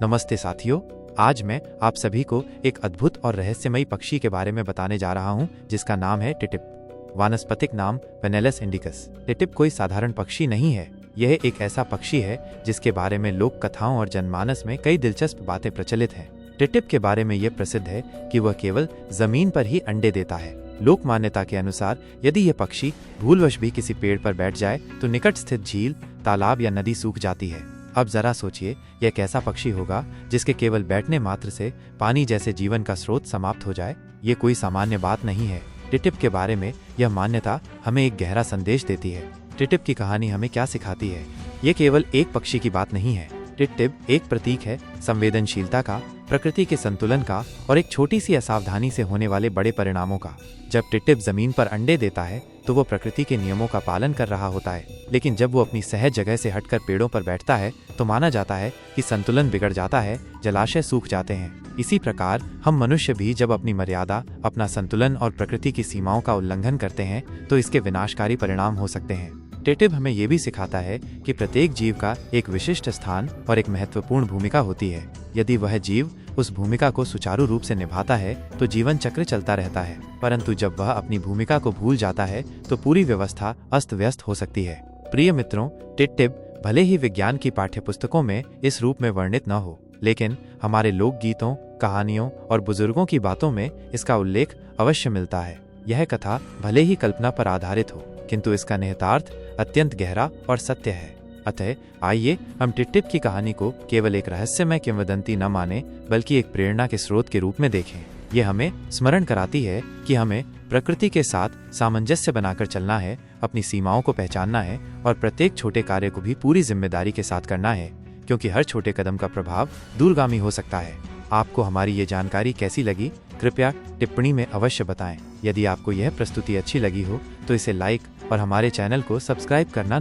नमस्ते साथियों, आज मैं आप सभी को एक अद्भुत और रहस्यमयी पक्षी के बारे में बताने जा रहा हूं, जिसका नाम है टिटिप। वानस्पतिक नाम वेनेलस इंडिकस। टिटिप कोई साधारण पक्षी नहीं है। यह एक ऐसा पक्षी है जिसके बारे में लोक कथाओं और जनमानस में कई दिलचस्प बातें प्रचलित हैं। टिटिप के बारे में यह प्रसिद्ध है कि वह केवल जमीन पर ही अंडे देता है। लोक मान्यता के अनुसार यदि यह पक्षी भूलवश भी किसी पेड़ पर बैठ जाए तो निकट स्थित झील, तालाब या नदी सूख जाती है। अब जरा सोचिए, यह कैसा पक्षी होगा जिसके केवल बैठने मात्र से पानी जैसे जीवन का स्रोत समाप्त हो जाए। ये कोई सामान्य बात नहीं है। टिटिप के बारे में यह मान्यता हमें एक गहरा संदेश देती है। टिटिप की कहानी हमें क्या सिखाती है? ये केवल एक पक्षी की बात नहीं है। टिटिप एक प्रतीक है संवेदनशीलता का, प्रकृति के संतुलन का और एक छोटी सी असावधानी से होने वाले बड़े परिणामों का। जब टिटिप जमीन पर अंडे देता है तो वो प्रकृति के नियमों का पालन कर रहा होता है, लेकिन जब वो अपनी सहज जगह से हटकर पेड़ों पर बैठता है तो माना जाता है कि संतुलन बिगड़ जाता है, जलाशय सूख जाते हैं। इसी प्रकार हम मनुष्य भी जब अपनी मर्यादा, अपना संतुलन और प्रकृति की सीमाओं का उल्लंघन करते हैं तो इसके विनाशकारी परिणाम हो सकते हैं। टिटिप हमें ये भी सिखाता है कि प्रत्येक जीव का एक विशिष्ट स्थान और एक महत्वपूर्ण भूमिका होती है। यदि वह जीव उस भूमिका को सुचारू रूप से निभाता है तो जीवन चक्र चलता रहता है, परंतु जब वह अपनी भूमिका को भूल जाता है तो पूरी व्यवस्था अस्त व्यस्त हो सकती है। प्रिय मित्रों, टिटिप भले ही विज्ञान की पाठ्यपुस्तकों में इस रूप में वर्णित न हो, लेकिन हमारे लोकगीतों, कहानियों और बुजुर्गों की बातों में इसका उल्लेख अवश्य मिलता है। यह कथा भले ही कल्पना पर आधारित हो, किंतु इसका निहितार्थ अत्यंत गहरा और सत्य है। अतः आइए हम टिटिप की कहानी को केवल एक रहस्यमय किंवदंती न माने, बल्कि एक प्रेरणा के स्रोत के रूप में देखें। ये हमें स्मरण कराती है कि हमें प्रकृति के साथ सामंजस्य बनाकर चलना है, अपनी सीमाओं को पहचानना है और प्रत्येक छोटे कार्य को भी पूरी जिम्मेदारी के साथ करना है, क्योंकि हर छोटे कदम का प्रभाव दूरगामी हो सकता है। आपको हमारी ये जानकारी कैसी लगी, कृपया टिप्पणी में अवश्य बताएं। यदि आपको यह प्रस्तुति अच्छी लगी हो तो इसे लाइक और हमारे चैनल को सब्सक्राइब करना